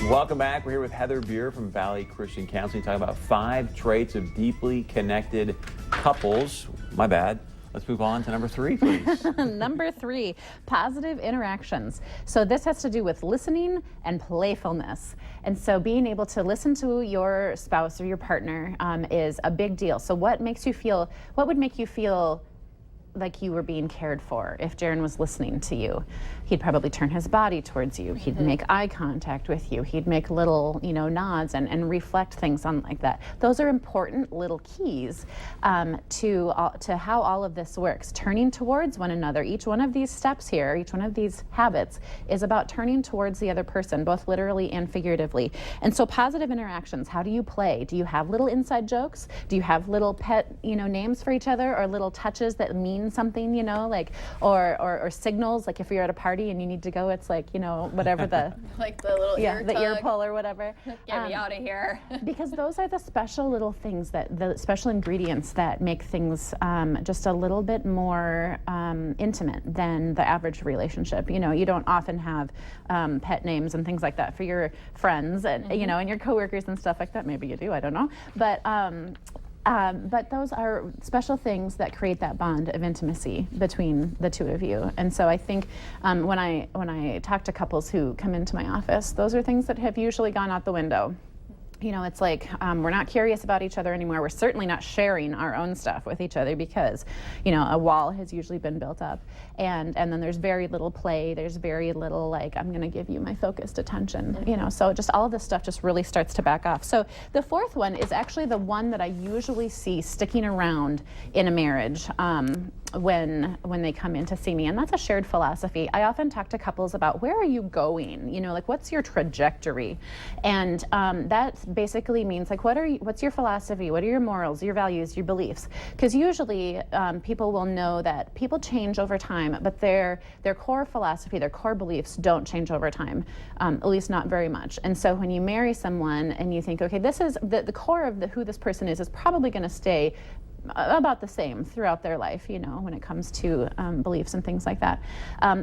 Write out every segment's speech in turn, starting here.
Welcome back. We're here with Heather Beer from Valley Christian Counseling, talking about 5 traits of deeply connected couples. My bad. Let's move on to number 3, please. Number 3, positive interactions. So this has to do with listening and playfulness. And so being able to listen to your spouse or your partner is a big deal. So what would make you feel like you were being cared for if Jaron was listening to you? He'd probably turn his body towards you. He'd make eye contact with you. He'd make little, nods and reflect things on like that. Those are important little keys to how all of this works. Turning towards one another. Each one of these steps here, each one of these habits is about turning towards the other person, both literally and figuratively. And so positive interactions, how do you play? Do you have little inside jokes? Do you have little pet, names for each other, or little touches that mean something, or signals, like if you're at a party and you need to go, it's like, whatever the like the little ear the tug. ear pull or whatever. Get me out of here. Because those are the special little things, the special ingredients that make things just a little bit more intimate than the average relationship. You don't often have pet names and things like that for your friends and and your coworkers and stuff like that. Maybe you do, I don't know, but those are special things that create that bond of intimacy between the two of you. And so I think when I talk to couples who come into my office, those are things that have usually gone out the window. It's like we're not curious about each other anymore. We're certainly not sharing our own stuff with each other because, a wall has usually been built up. And then there's very little play. There's very little like, I'm going to give you my focused attention, So just all of this stuff just really starts to back off. So the 4th one is actually the one that I usually see sticking around in a marriage when they come in to see me, and that's a shared philosophy. I often talk to couples about, where are you going? Like, what's your trajectory? And that basically means like, what's your philosophy? What are your morals, your values, your beliefs? Because usually people will know that people change over time, but their core philosophy, their core beliefs don't change over time, at least not very much. And so when you marry someone and you think, okay, this is the core of who this person is probably going to stay about the same throughout their life, when it comes to beliefs and things like that.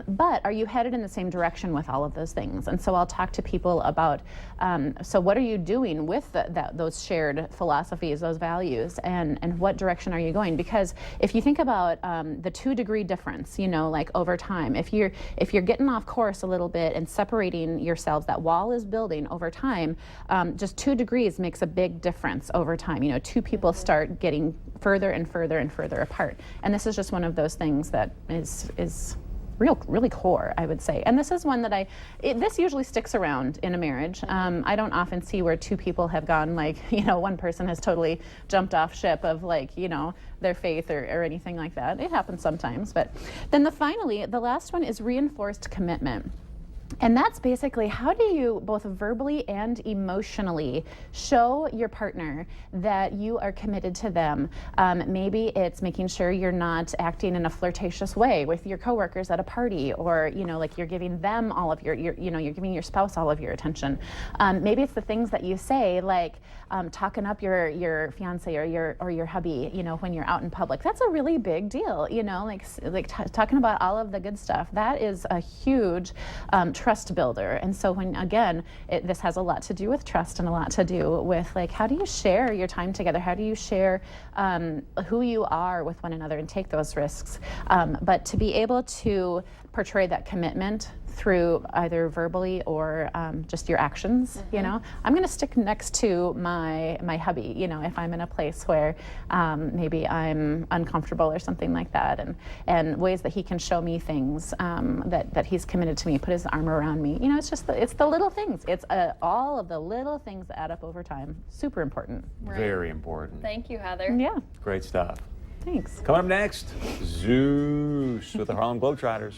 But are you headed in the same direction with all of those things? And so I'll talk to people about, so what are you doing with those shared philosophies, those values, and what direction are you going? Because if you think about the 2-degree difference, like over time, if you're getting off course a little bit and separating yourselves, that wall is building over time, just 2 degrees makes a big difference over time. 2 people start getting further and further and further apart. And this is just one of those things that is really core, I would say. And this is one that this usually sticks around in a marriage. I don't often see where 2 people have gone like, one person has totally jumped off ship of like, their faith or anything like that. It happens sometimes. But then the last one is reinforced commitment. And that's basically, how do you both verbally and emotionally show your partner that you are committed to them? Maybe it's making sure you're not acting in a flirtatious way with your coworkers at a party, or like you're giving them all of you're giving your spouse all of your attention. Maybe it's the things that you say, like talking up your fiance or your hubby, when you're out in public. That's a really big deal, like talking about all of the good stuff. That is a huge trust builder. And so this has a lot to do with trust and a lot to do with like, how do you share your time together? How do you share who you are with one another and take those risks? But to be able to portray that commitment through either verbally or just your actions, I'm going to stick next to my hubby, if I'm in a place where maybe I'm uncomfortable or something like that, and ways that he can show me things that he's committed to me, put his arm around me. It's the little things. It's all of the little things that add up over time. Super important. Right. Very important. Thank you, Heather. Yeah. Great stuff. Thanks. Coming up next, Zeus with the Harlem Globetrotters.